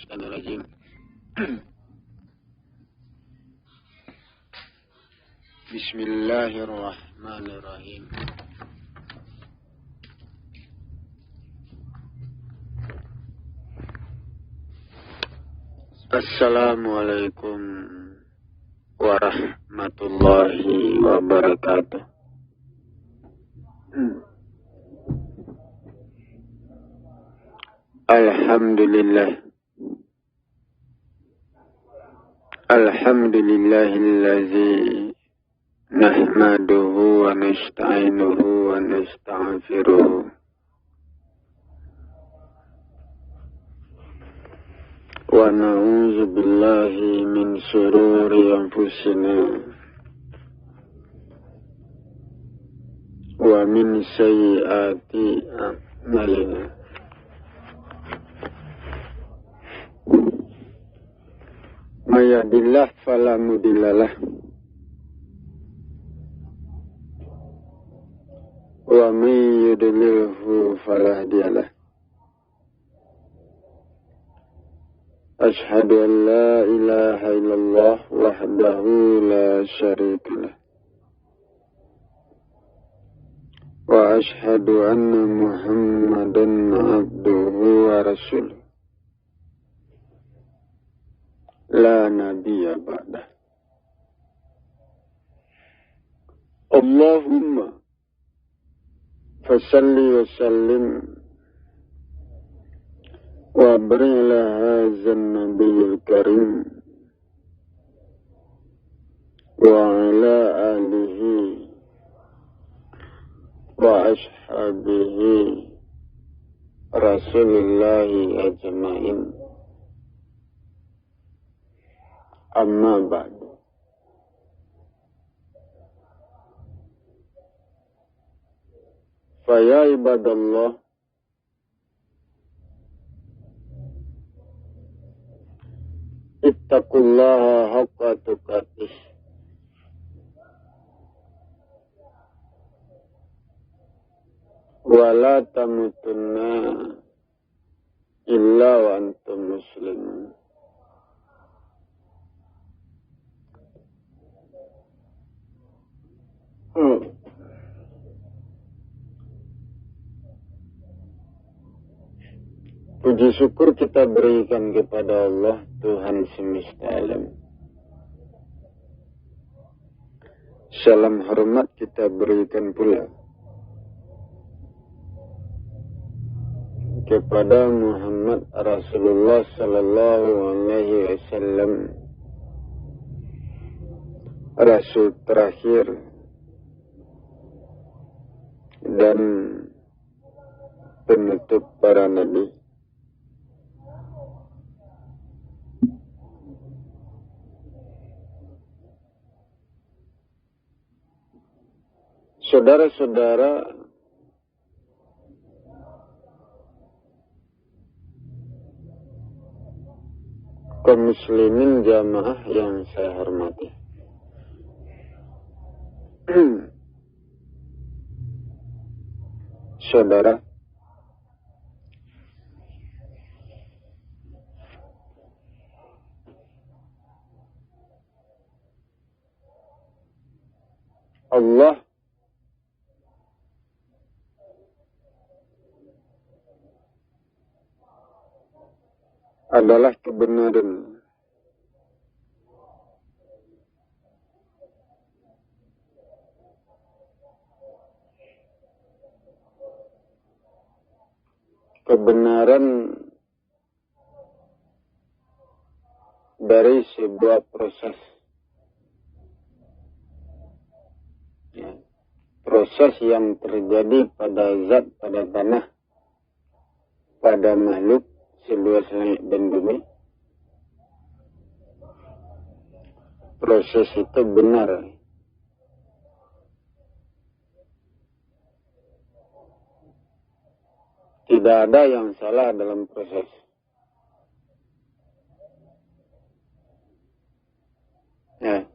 Bismillahirrahmanirrahim. Bismillahirrahmanirrahim. Assalamualaikum warahmatullahi wabarakatuh. Alhamdulillah. Alhamdulillahillazi nahmaduhu wa nasta'inuhu wa nasta'firuhu wa na'udzu billahi min shururi anfusina wa min sayyiati a'malina. May yahdihillahu fala mudilla lahu wa may yudlilhu fala hadiya lahu. Ashhadu an la ilaha illallah wahdahu la syarika lah wa ashhadu anna Muhammadan abduhu wa rasuluh la nabiyya ba'dah. Allahumma fasalli wa sallim wa barik ala hadzal nabiyil karim wa ala alihi wa ashabihi rasulillahi ajma'in. Amma ba'du. Faya ibadallah, ittaqullaha haqqa tuqatih wa la tamutunna illa wa antum muslimun. Puji syukur kita berikan kepada Allah, Tuhan semesta alam. Salam hormat kita berikan pula kepada Muhammad Rasulullah sallallahu alaihi wasallam, Rasul terakhir dan penutup para nabi. Saudara-saudara, kaum muslimin jamaah yang saya hormati. Saudara, Allah adalah kebenaran. Kebenaran dari sebuah proses. Ya. Proses yang terjadi pada zat, pada tanah, pada makhluk seluas langit dan bumi. Proses itu benar. Tidak ada yang salah dalam proses. Ya.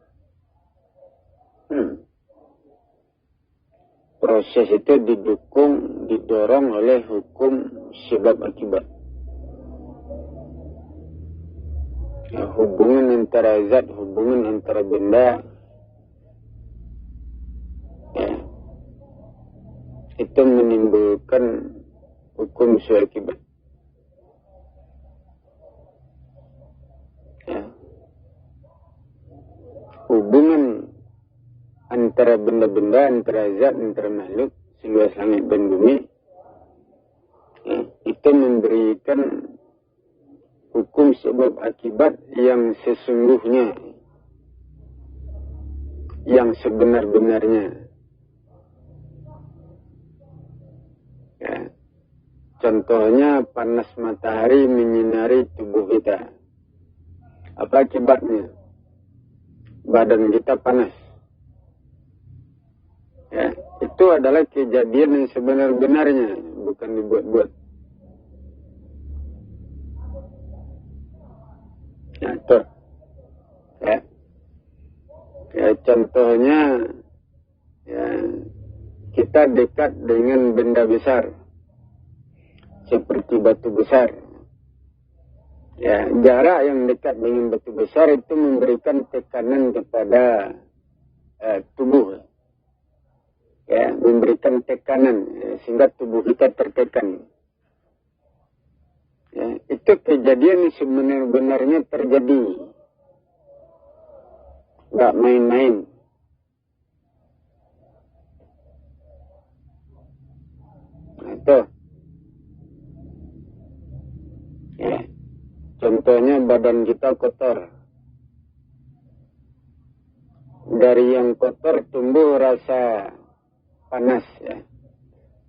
Proses itu didorong oleh hukum sebab akibat. Ya, hubungan antara zat, hubungan antara benda, ya, itu menimbulkan hukum akibat. Ya. Hubungan antara benda-benda, antara zat, antara makhluk seluas langit dan bumi, ya, itu memberikan hukum sebab akibat yang sesungguhnya, yang sebenar-benarnya. Ya. Contohnya panas matahari menyinari tubuh kita. Apa akibatnya? Badan kita panas. Ya, itu adalah kejadian yang sebenar-benarnya, bukan dibuat-buat. Ya, itu. Ya. Ya, contohnya, ya, kita dekat dengan benda besar, seperti batu besar. Ya, jarak yang dekat dengan batu besar itu memberikan tekanan kepada tubuh. Ya, memberikan tekanan, sehingga tubuh kita tertekan. Ya, itu kejadian yang sebenarnya terjadi. Nggak main-main. Nah, itu. Ya. Contohnya badan kita kotor. Dari yang kotor tumbuh rasa panas. Ya.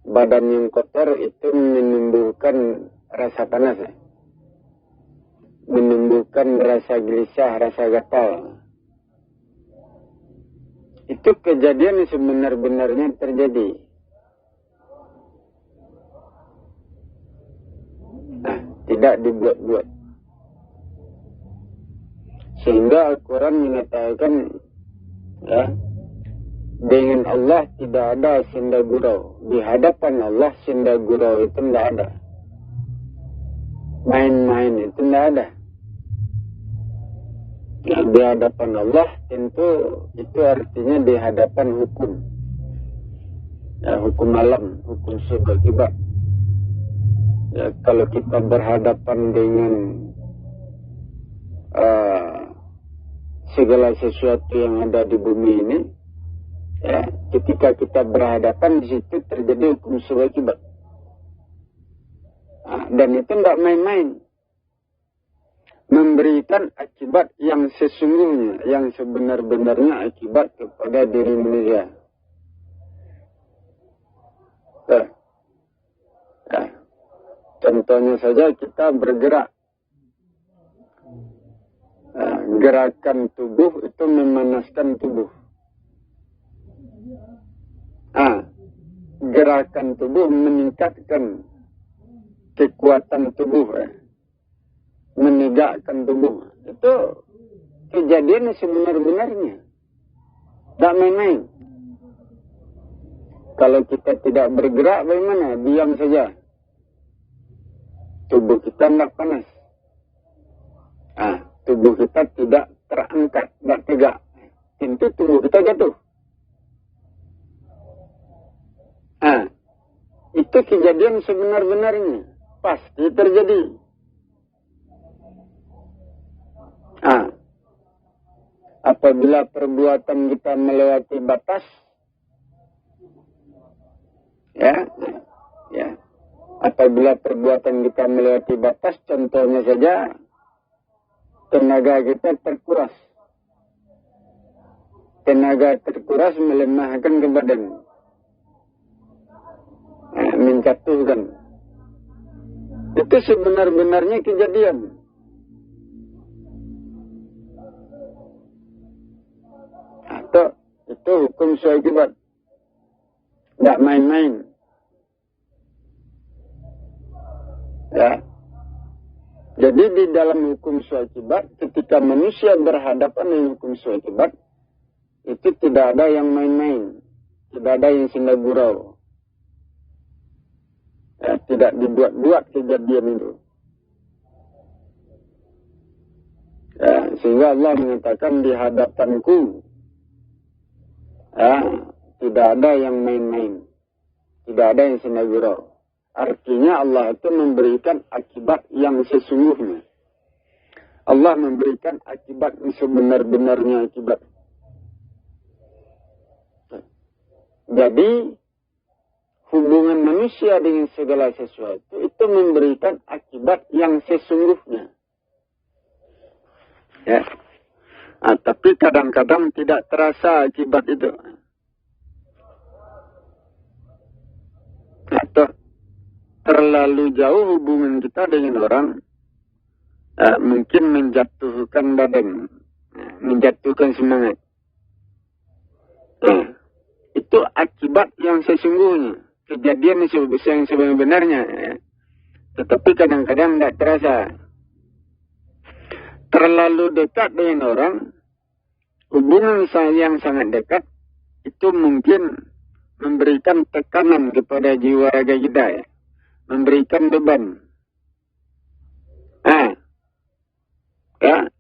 Badan yang kotor itu menimbulkan rasa panas. Ya. Menimbulkan rasa gelisah, rasa gatal. Itu kejadian yang sebenar-benarnya terjadi. Nah, tidak dibuat-buat. Sehingga Al-Quran mengatakan, ya, dengan Allah tidak ada senda gurau. Di hadapan Allah senda gurau itu tidak ada. Main-main itu tidak ada. Ya, di hadapan Allah tentu itu artinya di hadapan hukum. Ya, hukum alam, hukum sebab akibat. Ya, kalau kita berhadapan dengan segala sesuatu yang ada di bumi ini, ya, ketika kita berhadapan di situ terjadi hukum sebab akibat. Dan itu tidak main-main. Memberikan akibat yang sesungguhnya, yang sebenar-benarnya akibat kepada diri manusia. Ya. Contohnya saja kita bergerak. Gerakan tubuh itu memanaskan tubuh. Gerakan tubuh meningkatkan kekuatan tubuh. Menegakkan tubuh. Itu kejadian sebenar-benarnya. Tak main-main. Kalau kita tidak bergerak, bagaimana? Diam saja. Tubuh kita tidak panas. Tubuh kita tidak terangkat, tidak tegak. Tentu tubuh kita jatuh. Itu kejadian sebenar-benarnya. Pasti terjadi. Apabila perbuatan kita melewati batas, ya, apabila perbuatan kita melewati batas, contohnya saja, tenaga kita terkuras. Tenaga terkuras melemahkan ke badan. Menjatuhkan. Itu sebenar-benarnya kejadian. Itu hukum akibat. Tidak main-main. Ya. Jadi di dalam hukum akibat, ketika manusia berhadapan dengan hukum akibat, itu tidak ada yang main-main. Tidak ada yang senda gurau. Ya, tidak dibuat-buat kejadian itu. Sehingga Allah mengatakan di hadapanku tidak ada yang main-main. Tidak ada yang senagura. Artinya Allah itu memberikan akibat yang sesungguhnya. Allah memberikan akibat yang sebenar-benarnya akibat. Jadi, hubungan manusia dengan segala sesuatu itu memberikan akibat yang sesungguhnya. Ya. Tapi kadang-kadang tidak terasa akibat itu. Atau terlalu jauh hubungan kita dengan orang, mungkin menjatuhkan badan, menjatuhkan semangat. Itu akibat yang sesungguhnya, kejadian yang sebenarnya. Tetapi kadang-kadang tidak terasa. Terlalu dekat dengan orang, hubungan yang sangat dekat, itu mungkin memberikan tekanan kepada jiwa raga kita, ya. Memberikan beban.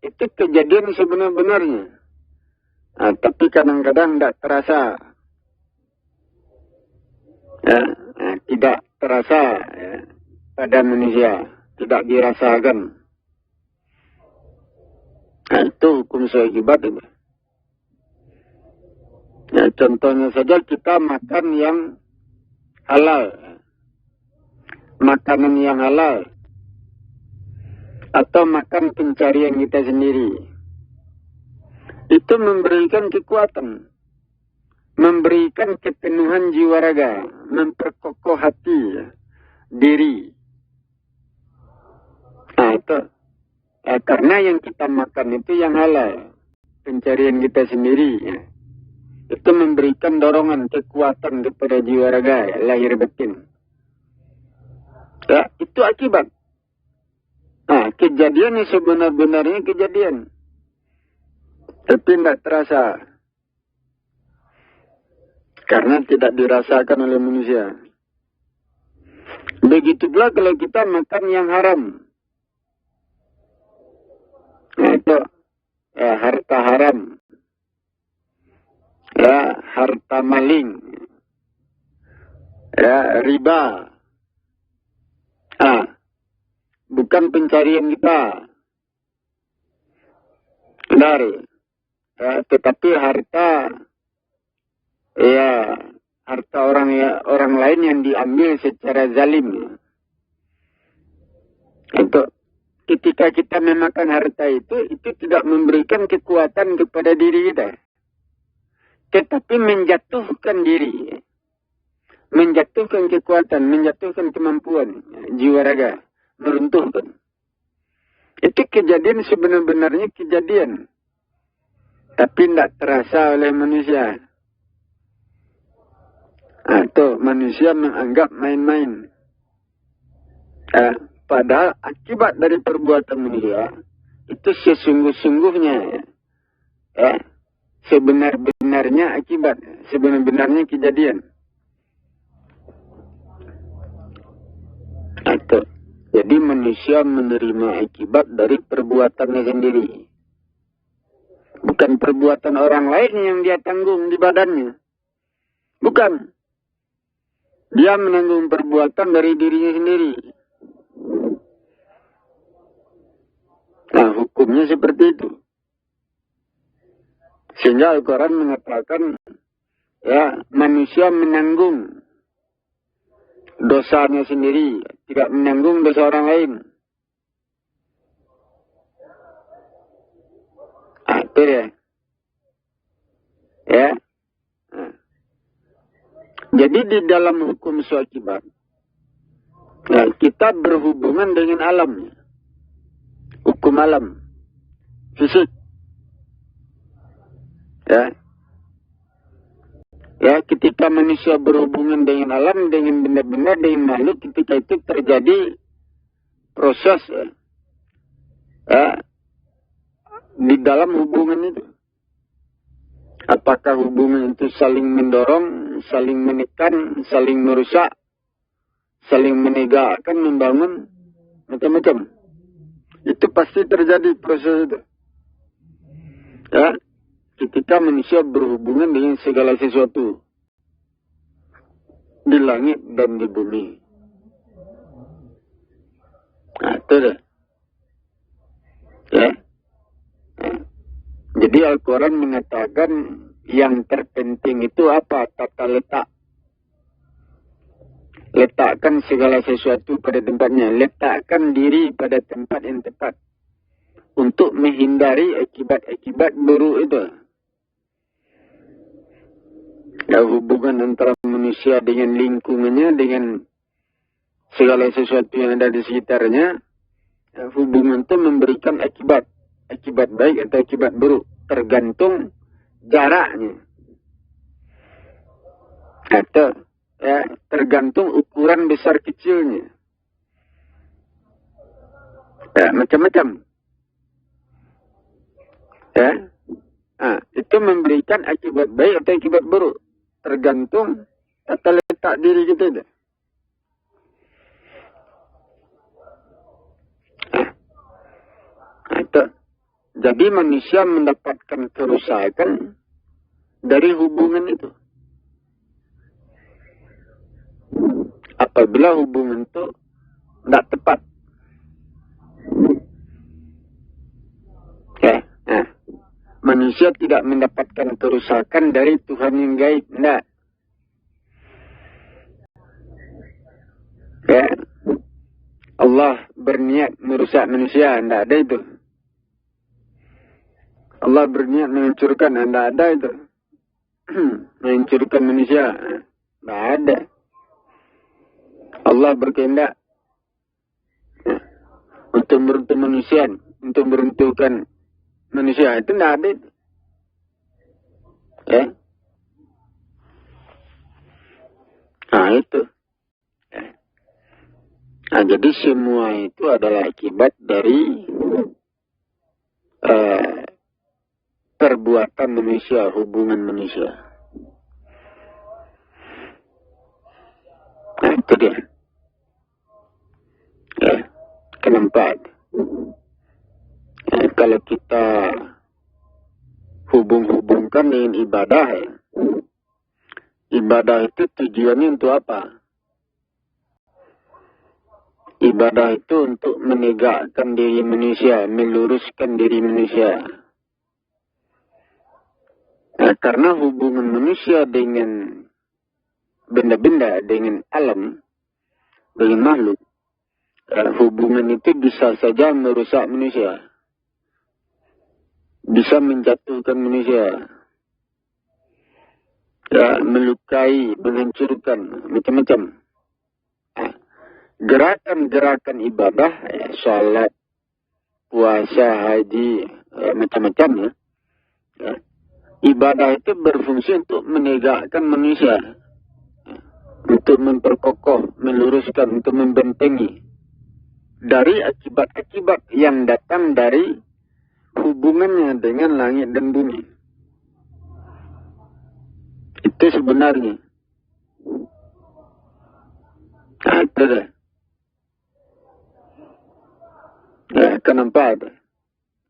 Itu kejadian sebenar-benarnya. Tapi kadang-kadang tidak terasa. Tidak terasa pada manusia. Tidak dirasakan. Itu hukum akibat itu. Contohnya saja kita makan yang halal. Makanan yang halal. Atau makan pencarian kita sendiri. Itu memberikan kekuatan. Memberikan kepenuhan jiwa raga. Memperkokoh hati. Diri. Itu. Karena yang kita makan itu yang halal. Pencarian kita sendiri. Itu memberikan dorongan, kekuatan kepada jiwa raga, lahir batin. Itu akibat. Kejadian yang sebenar-benarnya kejadian. Tapi tidak terasa. Karena tidak dirasakan oleh manusia. Begitu pula kalau kita makan yang haram. Itu harta haram. Harta maling. Riba. Bukan pencarian kita. Benar. Tetapi harta harta orang lain yang diambil secara zalim. Itu ketika kita memakan harta itu tidak memberikan kekuatan kepada diri kita. Tetapi menjatuhkan diri. Menjatuhkan kekuatan, menjatuhkan kemampuan jiwa raga. Meruntuhkan. Itu kejadian sebenar-benarnya kejadian. Tapi tidak terasa oleh manusia. Atau manusia menganggap main-main. Padahal akibat dari perbuatan manusia itu sesungguh-sungguhnya. Sebenar-benarnya akibat. Sebenar-benarnya kejadian. Atau jadi manusia menerima akibat dari perbuatannya sendiri. Bukan perbuatan orang lain yang dia tanggung di badannya. Bukan. Dia menanggung perbuatan dari dirinya sendiri. Hukumnya seperti itu. Sehingga Al-Quran mengatakan, manusia menanggung dosanya sendiri, tidak menanggung dosa orang lain. Itu ya. Jadi di dalam hukum suakibat, kita berhubungan dengan alamnya. Hukum alam. Fisik. Ketika manusia berhubungan dengan alam, dengan benda-benda, dengan makhluk, ketika itu terjadi proses di dalam hubungan itu. Apakah hubungan itu saling mendorong, saling menekan, saling merusak, saling menegakkan, membangun, macam-macam. Itu pasti terjadi proses itu. Ya, ketika manusia berhubungan dengan segala sesuatu di langit dan di bumi. Nah, itu deh. Ya. Nah, jadi Al-Quran mengatakan yang terpenting itu apa? Tata letak. Letakkan segala sesuatu pada tempatnya. Letakkan diri pada tempat yang tepat. Untuk menghindari akibat-akibat buruk itu. Ya, hubungan antara manusia dengan lingkungannya, dengan segala sesuatu yang ada di sekitarnya, ya, hubungan itu memberikan akibat. Akibat baik atau akibat buruk. Tergantung jaraknya. Atau ya, tergantung ukuran besar kecilnya. Ya, macam-macam. Ya, nah, itu memberikan akibat baik atau akibat buruk. Tergantung tata letak diri kita itu. Nah, itu. Jadi manusia mendapatkan kerusakan dari hubungan itu. Apabila hubungan itu tidak tepat. Ya, nah. Manusia tidak mendapatkan kerusakan dari Tuhan yang gaib. Tidak. Ya. Allah berniat merusak manusia. Tidak ada itu. Allah berniat menghancurkan. Tidak ada itu. Menghancurkan manusia. Tidak ada. Allah berkehendak ya, untuk meruntuh manusia. Untuk meruntuhkan manusia itu tidak ada. Ya. Nah itu. Ya. Nah jadi semua itu adalah akibat dari perbuatan manusia, hubungan manusia. Nah itu dia. Ya. Kenapa? Ya, kalau kita hubung-hubungkan dengan ibadah, ya. Ibadah itu tujuannya untuk apa? Ibadah itu untuk menegakkan diri manusia, meluruskan diri manusia. Nah, karena hubungan manusia dengan benda-benda, dengan alam, dengan makhluk, hubungan itu bisa saja merusak manusia. Bisa menjatuhkan manusia. Ya, melukai, menghancurkan, macam-macam. Nah, gerakan-gerakan ibadah, ya, salat, puasa, haji, ya, macam-macam ya. Ya. Ibadah itu berfungsi untuk menegakkan manusia. Ya. Untuk memperkokoh, meluruskan, untuk membentengi. Dari akibat-akibat yang datang dari hubungannya dengan langit dan bumi. Itu sebenarnya. Nah, itu dah. Ya, kenapa ada?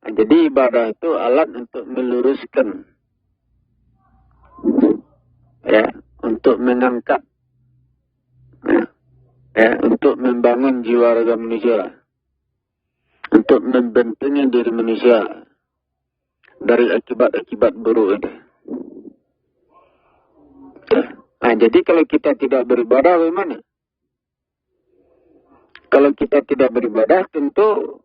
Nah, jadi ibadah itu alat untuk meluruskan. Ya, untuk mengangkat. Ya, untuk membangun jiwa raga manusia. Untuk membentengi diri manusia dari akibat-akibat buruk ini. Nah, jadi kalau kita tidak beribadah, bagaimana? Kalau kita tidak beribadah, tentu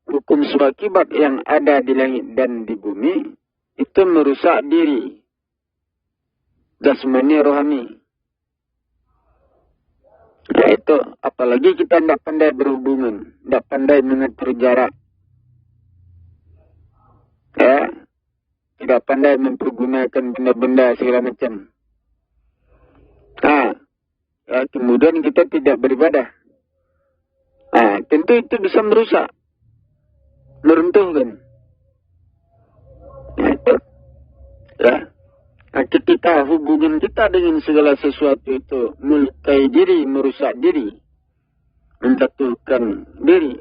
hukum suakibat yang ada di langit dan di bumi itu merusak diri jasmani rohani. Nah, itu apalagi kita tidak pandai berhubungan, tidak pandai mengatur jarak, ya, tidak pandai mempergunakan benda-benda segala macam. Nah, ya, kemudian kita tidak beribadah. Nah, tentu itu bisa merusak, meruntuhkan. Nah, itu. Ya. Nah, ketika hubungan kita dengan segala sesuatu itu melukai diri, merusak diri, menjatuhkan diri.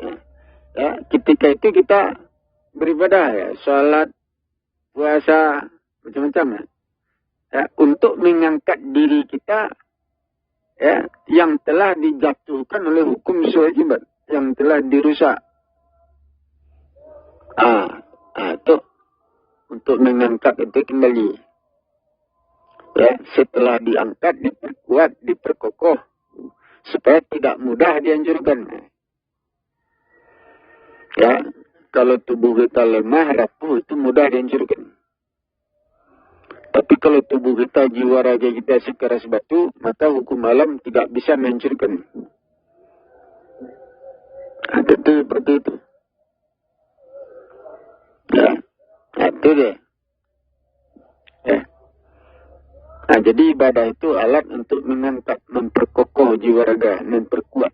Ya, ketika itu kita beribadah, ya, salat, puasa, macam-macam ya. Ya, untuk mengangkat diri kita ya, yang telah dijatuhkan oleh hukum kewajiban, yang telah dirusak. Itu untuk mengangkat itu kembali. Ya, setelah diangkat, diperkuat, diperkokoh, supaya tidak mudah dihancurkan. Ya, kalau tubuh kita lemah, rapuh, itu mudah dihancurkan. Tapi kalau tubuh kita, jiwa raga kita sekeras batu, maka hukum alam tidak bisa menghancurkan. Itu seperti itu. Ya, itu dia. Ya. Nah, jadi ibadah itu alat untuk mengangkat, memperkokoh jiwa raga, memperkuat,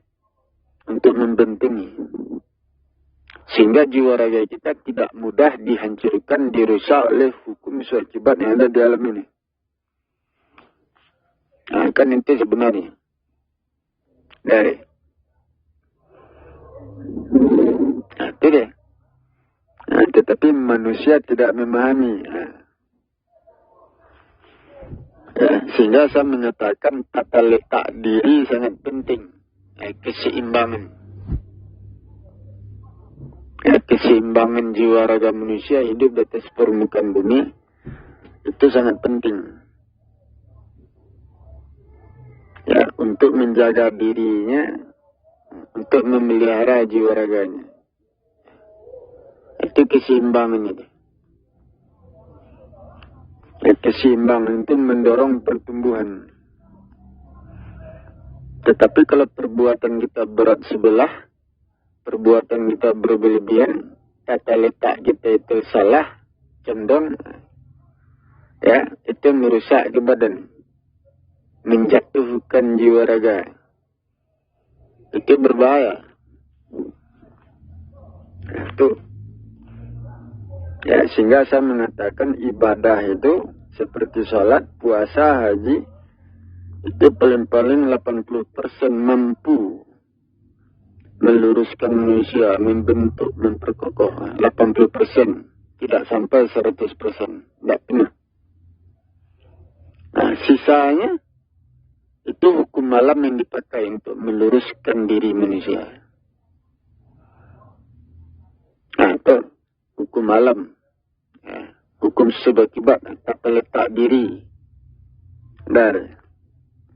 untuk membentengi. Sehingga jiwa raga kita tidak mudah dihancurkan, dirusak oleh hukum kewajiban yang ada di alam ini. Nah, kan itu sebenarnya. Dari. Nah, itu dia. Nah, tetapi manusia tidak memahami. Ya, sehingga saya mengatakan tata letak diri sangat penting. Keseimbangan. Ya, keseimbangan jiwa raga manusia hidup di atas permukaan bumi itu sangat penting. Ya, untuk menjaga dirinya, untuk memelihara jiwa raganya. Itu keseimbangan itu. Ya, keseimbangan itu mendorong pertumbuhan. Tetapi kalau perbuatan kita berat sebelah, perbuatan kita berlebihan, tata letak kita itu salah, condong, ya, itu merusak ke badan, menjatuhkan jiwa raga. Itu berbahaya. Itu. Ya, sehingga saya mengatakan ibadah itu seperti sholat, puasa, haji, itu paling-paling 80% mampu meluruskan manusia, membentuk, memperkokoh. 80%, tidak sampai 100%. Tidak pernah. Nah, sisanya itu hukum alam yang dipakai untuk meluruskan diri manusia. Nah, itu hukum alam. Ya, hukum sebab-akibat, tata letak diri. Dari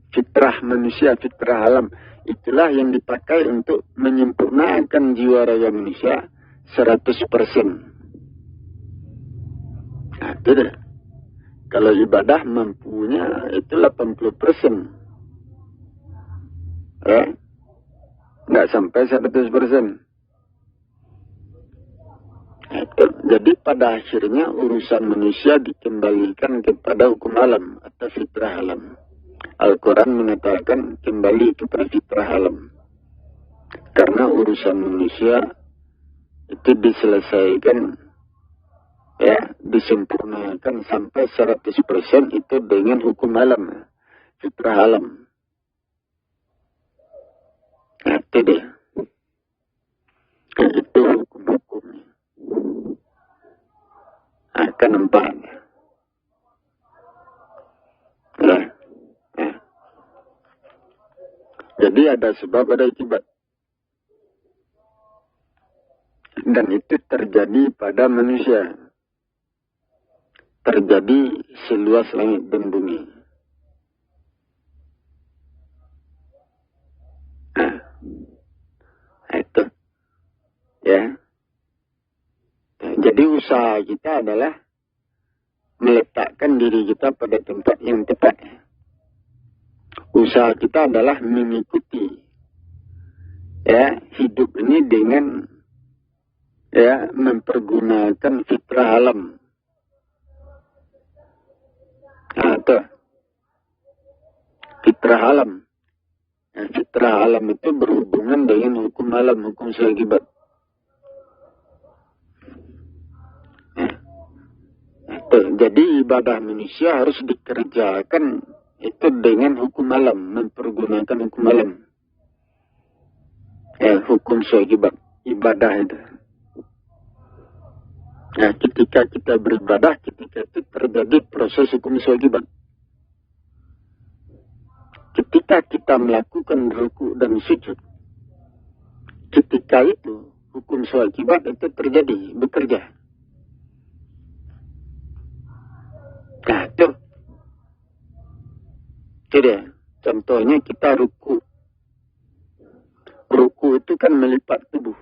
fitrah manusia, fitrah alam. Itulah yang dipakai untuk menyempurnakan jiwa raga manusia 100%. Nah, itu deh. Kalau ibadah mampunya itu 80%. Ya. Nggak sampai 100%. Nah, jadi pada akhirnya urusan manusia dikembalikan kepada hukum alam atau fitrah alam. Al-Quran mengatakan kembali kepada fitrah alam. Karena urusan manusia itu diselesaikan, ya, disempurnakan sampai 100% itu dengan hukum alam, fitrah alam. Nah, itu dia. Nah, itu hukum-hukumnya. Akan nampak. Nah. Jadi ada sebab, ada akibat. Dan itu terjadi pada manusia. Terjadi seluas langit dan bumi. Nah, itu. Ya. Jadi usaha kita adalah meletakkan diri kita pada tempat yang tepat. Usaha kita adalah mengikuti, ya, hidup ini dengan, ya, mempergunakan fitrah alam. Nah, itu fitrah alam. Nah, fitrah alam itu berhubungan dengan hukum alam, hukum seakibat. Jadi ibadah manusia harus dikerjakan itu dengan hukum alam, mempergunakan hukum alam. Hukum seakibat, ibadah itu. Nah, ketika kita beribadah, ketika itu terjadi proses hukum kewajiban. Ketika kita melakukan ruku dan sujud, ketika itu hukum kewajiban itu terjadi, bekerja. Nah, itu dia. Contohnya kita ruku. Ruku itu kan melipat tubuh.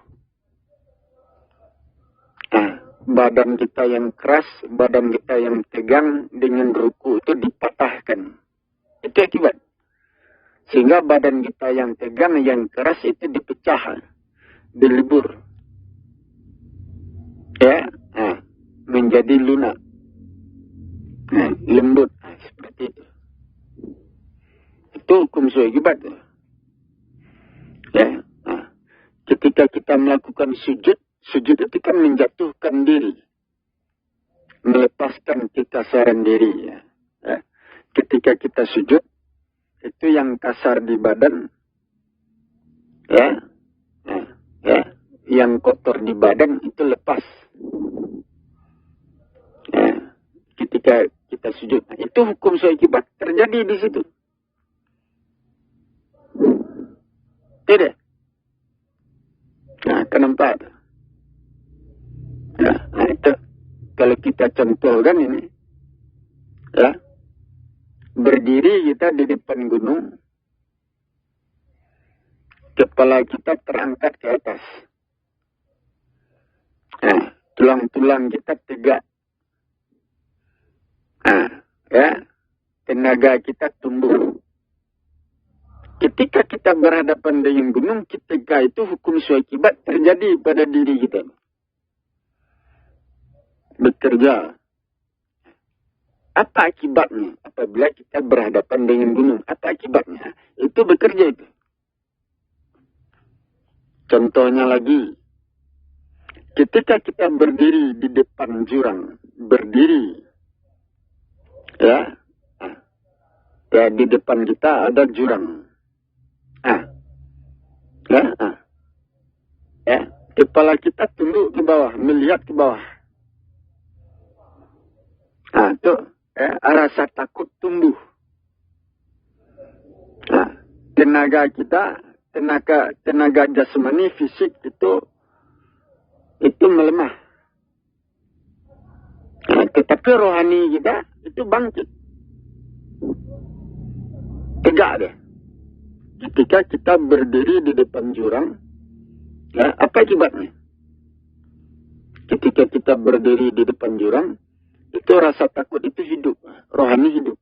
Nah, badan kita yang keras, badan kita yang tegang dengan ruku itu dipatahkan. Itu akibat. Sehingga badan kita yang tegang, yang keras itu dipecah, dilebur. Ya, nah, menjadi lunak. Nah, lembut. Nah, seperti itu. Itu hukum akibat. Ya, nah, ketika kita melakukan sujud, sujud itu kan menjatuhkan diri, melepaskan kekasaran diri. Ya. Ya. Ketika kita sujud, itu yang kasar di badan, ya, ya, yang kotor di badan itu lepas. Ya. Ketika kita sujud, nah, itu hukum akibat terjadi di situ. Tidak. Nah, kenapa? Nah, itu kalau kita contohkan ini, ya, berdiri kita di depan gunung, kepala kita terangkat ke atas. Nah, tulang-tulang kita tegak. Nah, ya, tenaga kita tumbuh. Ketika kita berhadapan dengan gunung, ketika itu hukum akibat terjadi pada diri kita. Bekerja. Apa akibatnya apabila kita berhadapan dengan gunung? Apa akibatnya? Itu bekerja itu. Contohnya lagi, ketika kita berdiri di depan jurang, berdiri, ya, ya di depan kita ada jurang. Ya, kepala kita tunduk ke bawah, melihat ke bawah. Nah, itu ya, rasa takut tumbuh. Nah, tenaga kita, tenaga jasmani, fisik itu melemah. Nah, tetapi rohani kita itu bangkit. Tegak deh. Ketika kita berdiri di depan jurang, ya, apa akibatnya? Ketika kita berdiri di depan jurang, itu rasa takut itu hidup, rohani hidup.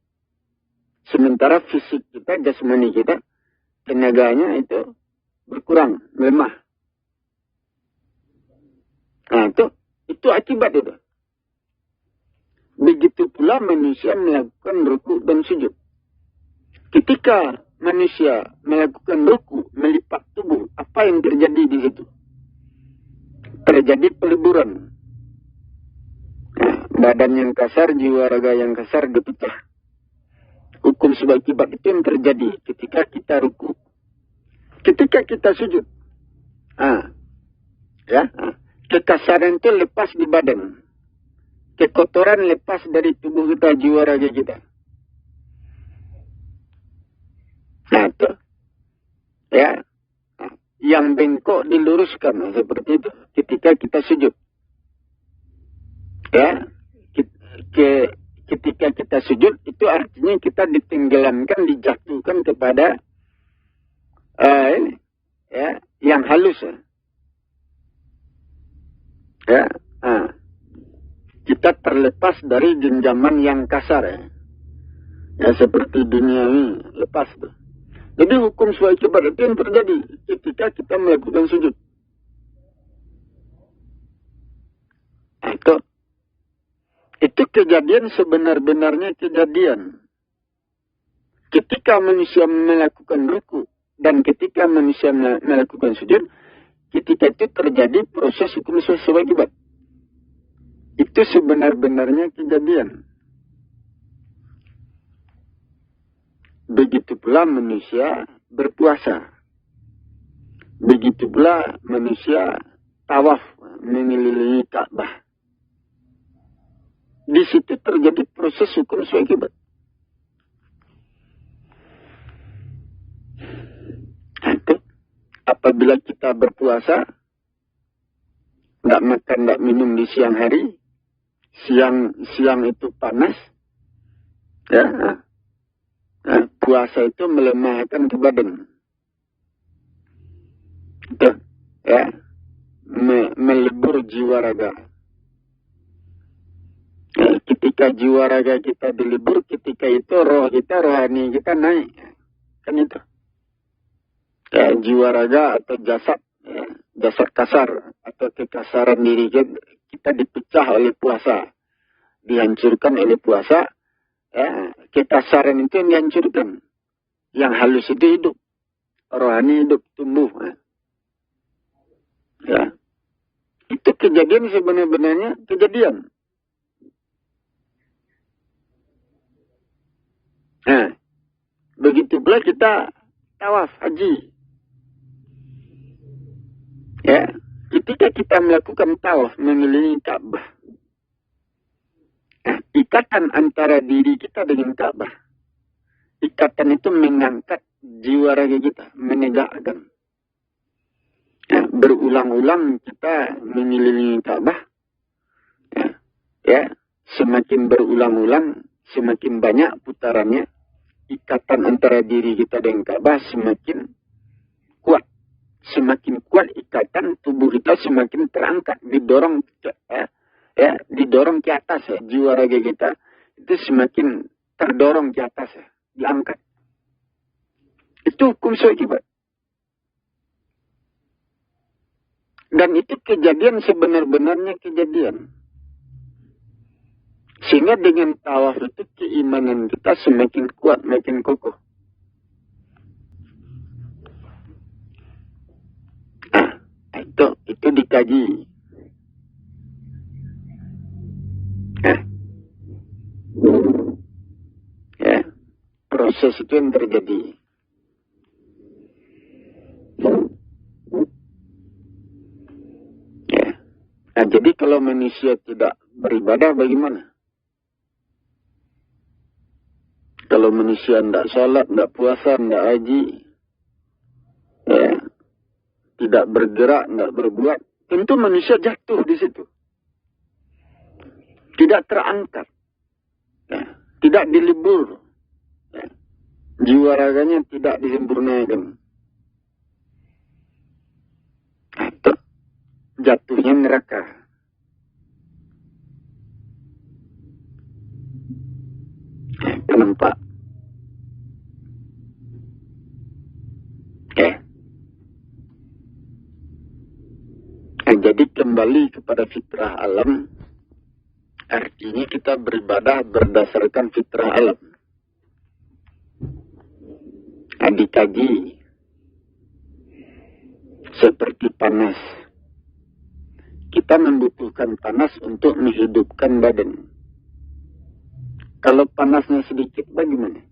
Sementara fisik kita, jasmani kita, tenaganya itu berkurang, melemah. Nah, itu akibat itu. Begitu pula manusia melakukan ruku dan sujud. Ketika manusia melakukan ruku, melipat tubuh, apa yang terjadi di situ? Terjadi peleburan. Nah, badan yang kasar, jiwa raga yang kasar dipecah. Hukum sebab akibat itu yang terjadi ketika kita ruku. Ketika kita sujud. Kekasaran itu lepas di badan. Kekotoran lepas dari tubuh kita, jiwa raga kita. Nah, itu. Ya. Yang bengkok diluruskan seperti itu ketika kita sujud. Ya. Ketika kita sujud itu artinya kita ditenggelamkan, dijatuhkan kepada ya, yang halus. Ya. Kita terlepas dari genggaman yang kasar. Ya, seperti dunia ini lepas tuh. Jadi hukum sesuai akibat itu yang terjadi ketika kita melakukan sujud. Itu kejadian sebenar-benarnya kejadian. Ketika manusia melakukan ruku dan ketika manusia melakukan sujud, ketika itu terjadi proses hukum sesuai akibat. Itu sebenar-benarnya kejadian. Begitu pula manusia berpuasa. Begitu pula manusia tawaf mengelilingi Ka'bah. Di situ terjadi proses hukum sesuai akibat. Apabila kita berpuasa, nggak makan, nggak minum di siang hari, siang itu panas, ya, puasa itu melemahkan ke badan, itu, ya, melebur jiwa raga. Ya, ketika jiwa raga kita dilebur, ketika itu roh kita, rohani kita naik, kan itu. Ya, jiwa raga atau jasad, ya, jasad kasar atau kekasaran diri kita dipecah oleh puasa, dihancurkan oleh puasa. Ya, kekasaran itu yang dihancurkan, yang halus itu hidup, rohani hidup, tumbuh. Ya, itu kejadian sebenarnya kejadian. Nah, begitu pula kita tawaf haji. Ya, ketika kita melakukan tawaf mengelilingi Ka'bah, nah, ikatan antara diri kita dengan Ka'bah, ikatan itu mengangkat jiwa raga kita, menegakkan. Ya, berulang-ulang kita mengelilingi Ka'bah, ya, semakin berulang-ulang, semakin banyak putarannya, ikatan antara diri kita dengan Ka'bah semakin kuat. Semakin kuat ikatan, tubuh kita semakin terangkat, didorong ke atas, ya. Jiwa raga kita itu semakin terdorong ke atas, ya. Diangkat. Itu hukum sesuai akibat. Dan itu kejadian sebenar-benarnya kejadian. Sehingga dengan tawaf itu keimanan kita semakin kuat, makin kokoh. Itu dikaji. Ya, proses itu yang terjadi. Ya. Nah, jadi kalau manusia tidak beribadah bagaimana? Kalau manusia tidak sholat, tidak puasa, tidak haji, ya, tidak bergerak, tidak berbuat, tentu manusia jatuh di situ. Tidak terangkat. Ya, tidak dilebur. Ya, jiwa raganya tidak disempurnakan. Itu jatuhnya neraka. Nampak. Jadi kembali kepada fitrah alam, artinya kita beribadah berdasarkan fitrah alam. Dikaji seperti panas. Kita membutuhkan panas untuk menghidupkan badan. Kalau panasnya sedikit bagaimana?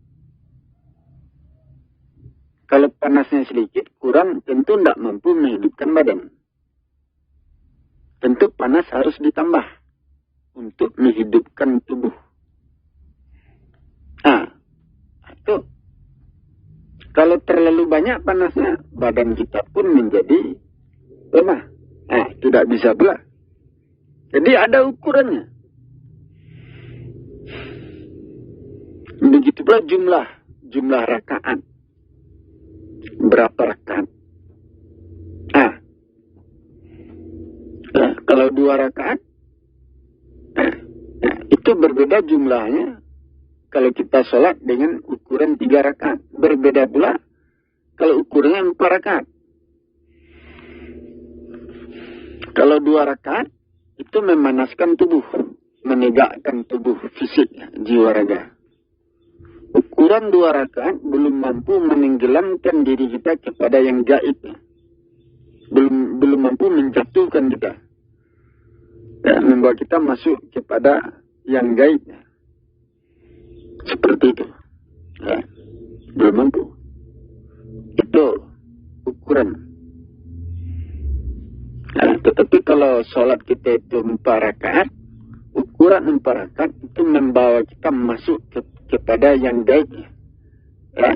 Kalau panasnya sedikit kurang, tentu tidak mampu menghidupkan badan. Tentu panas harus ditambah untuk menghidupkan tubuh. Nah, itu. Kalau terlalu banyak panasnya, badan kita pun menjadi lemah. Nah, tidak bisa pula. Jadi ada ukurannya. Begitu pula jumlah rakaat. Berapa rakaat? Kalau 2 rakaat, itu berbeda jumlahnya. Kalau kita sholat dengan ukuran 3 rakaat. Berbeda pula kalau ukurannya 4 rakaat. Kalau 2 rakaat, itu memanaskan tubuh. Menegakkan tubuh fisik, jiwa raga. Ukuran 2 rakaat belum mampu menenggelamkan diri kita kepada yang gaib. Belum mampu menjatuhkan kita. Ya, membawa kita masuk kepada yang gaib. Seperti itu. Ya, belum mampu. Itu ukuran. Nah, tetapi kalau sholat kita itu 4 rakaat, kurang 4 rakaat itu membawa kita masuk kepada yang gaib, ya,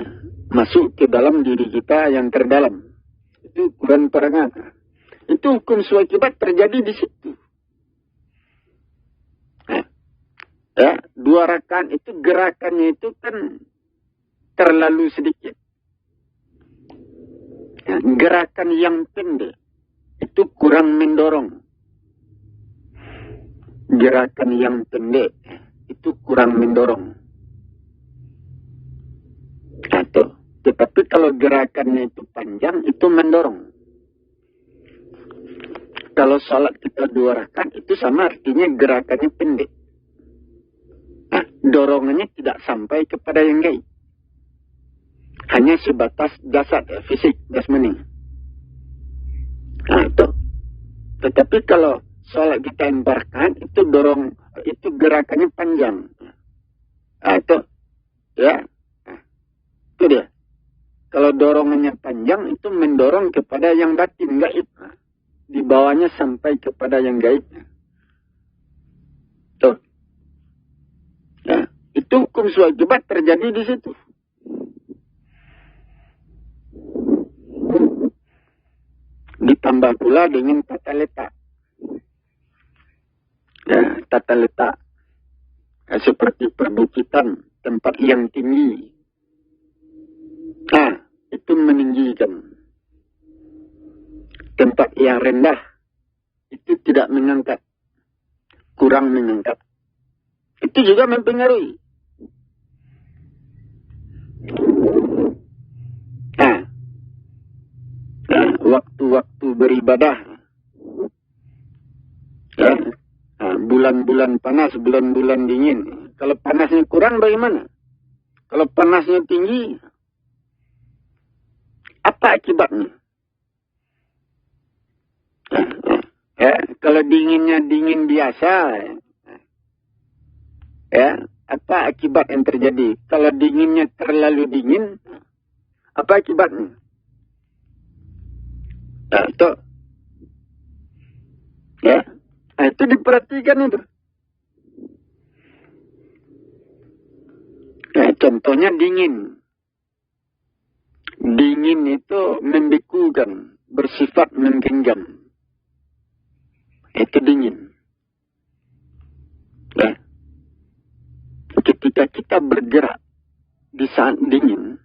masuk ke dalam diri kita yang terdalam. Itu kurang 4 rakaat. Itu hukum suaikibat terjadi di situ. Ya, 2 rakaat itu gerakannya itu kan terlalu sedikit. Ya, gerakan yang pendek itu kurang mendorong. Gerakan yang pendek itu kurang mendorong. Tetapi kalau gerakannya itu panjang itu mendorong. Kalau sholat kita 2 rakaat itu sama artinya gerakannya pendek. Nah, dorongannya tidak sampai kepada yang gaib. Hanya sebatas jasad, fisik, jasmani. Nah, itu. Tetapi kalau sholat kita 4 rakaat itu gerakannya panjang. Nah, itu. Ya. Nah, itu dia. Kalau dorongannya panjang itu mendorong kepada yang batin, gaib. Dibawanya sampai kepada yang gaib. Tuh. Ya, itu hukum suaikibat terjadi di situ. Ditambah pula dengan tata letak. Ya, tata letak. Ya, seperti perbukitan, tempat yang tinggi. Nah, itu meninggikan. Tempat yang rendah, itu tidak mengangkat. Kurang mengangkat. Itu juga mempengaruhi. Nah, waktu-waktu beribadah. Ya, bulan-bulan panas, bulan-bulan dingin. Kalau panasnya kurang bagaimana? Kalau panasnya tinggi, apa akibatnya? Ya, kalau dinginnya dingin biasa, ya, apa akibat yang terjadi? Kalau dinginnya terlalu dingin, apa akibatnya? Nah, itu. Ya, nah, itu diperhatikan itu. Nah, contohnya dingin. Dingin itu membekukan, bersifat menggenggam. Itu dingin. Nah, ketika kita bergerak di saat dingin,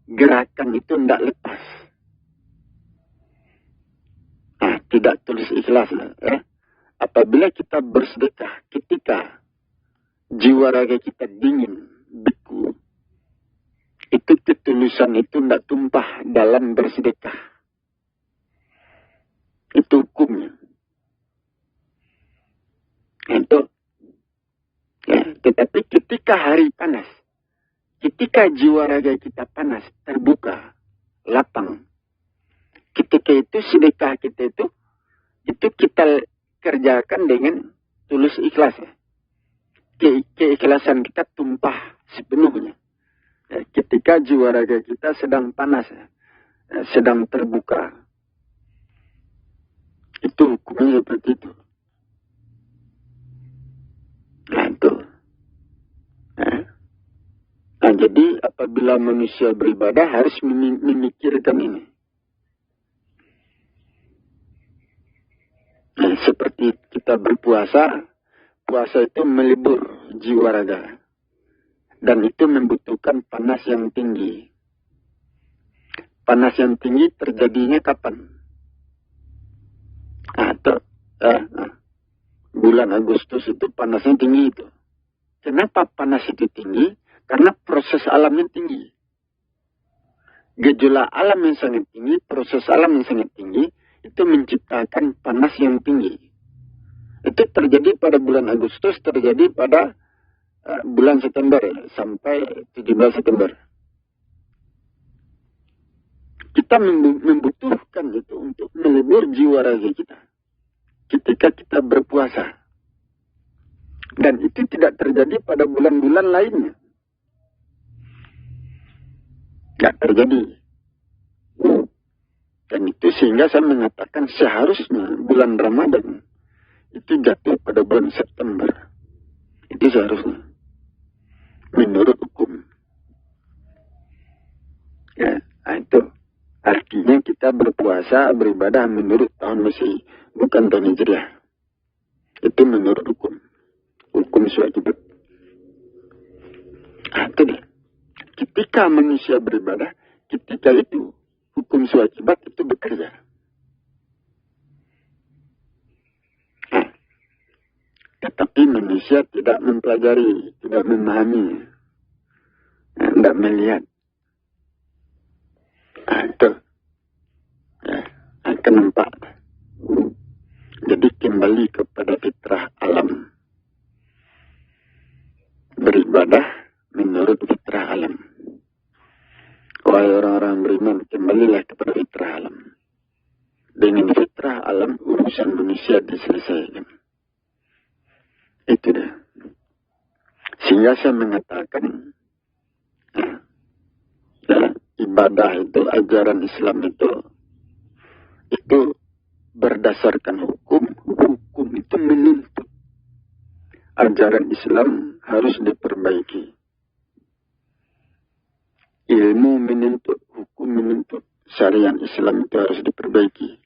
gerakan itu tidak lepas. Nah, tidak tulus ikhlas. Ya. Apabila kita bersedekah, ketika jiwa raga kita dingin, beku, itu ketulusan itu tidak tumpah dalam bersedekah. Itu hukumnya. Itu. Ya, tetapi ketika hari panas, ketika jiwa raga kita panas, terbuka, lapang, ketika itu sedekah kita itu kita kerjakan dengan tulus ikhlas. Ya. Keikhlasan kita tumpah sepenuhnya. Ya, ketika jiwa raga kita sedang panas, ya, sedang terbuka. Itu hukumnya seperti itu. Nah, itu. Nah, jadi apabila manusia beribadah harus memikirkan ini. Nah, seperti kita berpuasa, puasa itu melebur jiwa raga. Dan itu membutuhkan panas yang tinggi. Panas yang tinggi terjadinya kapan? Bulan Agustus itu panasnya tinggi itu. Kenapa panas itu tinggi? Karena proses alamnya tinggi. Gejolak alam yang sangat tinggi, proses alam yang sangat tinggi, itu menciptakan panas yang tinggi. Itu terjadi pada bulan Agustus, terjadi pada bulan September sampai 17 September. Kita membutuhkan itu untuk melebur jiwa raga kita ketika kita berpuasa. Dan itu tidak terjadi pada bulan-bulan lainnya. Tidak terjadi. Dan itu sehingga saya mengatakan seharusnya bulan Ramadan itu jatuh pada bulan September. Itu seharusnya menurut hukum. Ya, itu artinya kita berpuasa, beribadah menurut tahun Masehi, bukan tahun Hijriah. Itu menurut hukum. Hukum kewajiban. Itu deh. Ketika manusia beribadah, ketika itu hukum kewajiban itu bekerja. Tetapi manusia tidak mempelajari, tidak memahami, tidak melihat. Itu akan nampak. Jadi kembali kepada fitrah alam. Beribadah menurut fitrah alam. Wahai orang-orang beriman, kembalilah kepada fitrah alam. Dengan fitrah alam, urusan manusia diselesaikan. Itu dah. Sehingga saya mengatakan, ibadah itu, ajaran Islam itu berdasarkan hukum. Hukum itu menuntut. Ajaran Islam harus diperbaiki. Ilmu menuntut, hukum menuntut. Syariat Islam itu harus diperbaiki.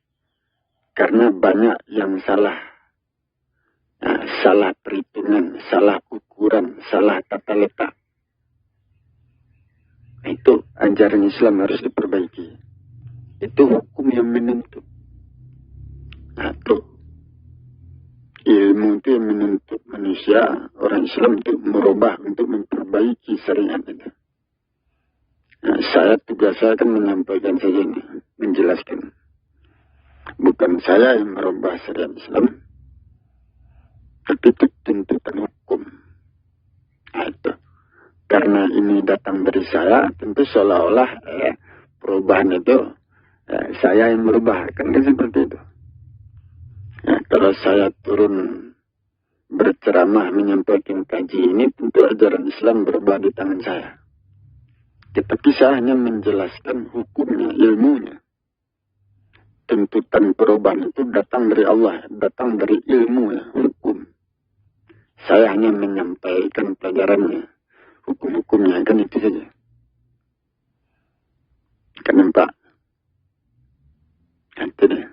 Karena banyak yang salah. Salah perhitungan, salah ukuran, salah tata letak. Itu ajaran Islam harus diperbaiki. Itu hukum yang menuntut. Itu ilmu itu yang menuntut manusia, orang Islam itu merubah untuk memperbaiki syariat itu. Tugas saya kan menyampaikan saja ini, menjelaskan. Bukan saya yang merubah syariat Islam. Tapi itu tuntutan hukum. Itu. Karena ini datang dari saya, tentu seolah-olah perubahan itu saya yang merubah. Kan seperti itu. Kalau saya turun berceramah menyampaikan kaji ini, tentu ajaran Islam berubah di tangan saya. Tetapi saya hanya menjelaskan hukumnya, ilmunya. Tuntutan perubahan itu datang dari Allah, datang dari ilmu ya, hukum. Saya hanya menyampaikan pelajarannya, hukum-hukumnya, kan itu saja. Kan nampak? Itu deh.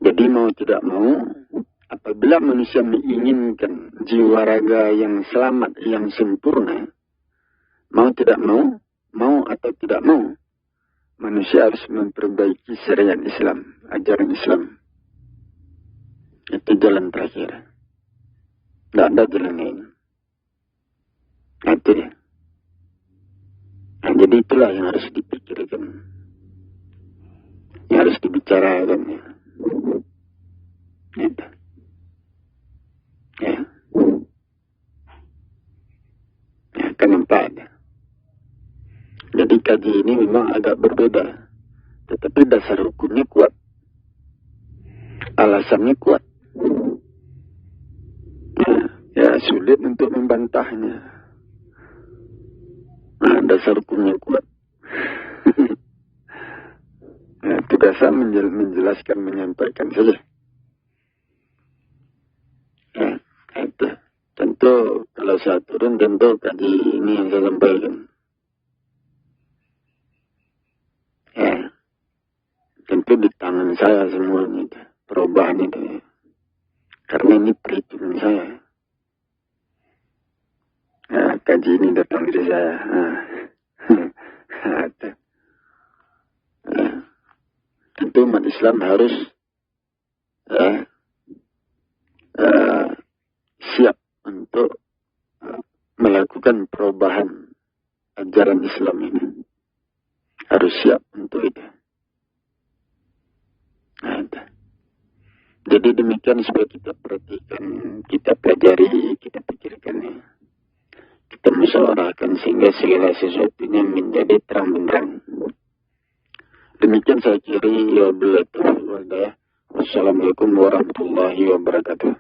Jadi mau tidak mau, apabila manusia menginginkan jiwa raga yang selamat, yang sempurna, mau tidak mau, mau atau tidak mau, manusia harus memperbaiki syariat Islam, ajaran Islam. Itu jalan terakhir. Tidak ada jalan lain. Itu dia. Jadi itulah yang harus dipikirkan. Yang harus dibicarakan. Itu. Ya. Kan nampak ada. Jadi kaji ini memang agak berbeda. Tetapi dasar hukumnya kuat. Alasannya kuat. Ya sulit untuk membantahnya. Dasar hukumnya kuat. Tugas saya menjelaskan, menyampaikan saja. Itu. Tentu kalau saya turun, tentu kaji ini yang saya sampaikan. Tentu di tangan saya semuanya itu, perubahan itu. Karena ini perhitungan saya. Kaji ini datang dari saya. Tentu umat Islam harus siap untuk melakukan perubahan ajaran Islam ini. Harus siap untuk itu. Jadi demikian supaya kita perhatikan, kita pelajari, kita pikirkan ya. Kita musyawarahkan sehingga segala sesuatunya menjadi terang benderang. Demikian saya kira. Wassalamualaikum warahmatullahi wabarakatuh.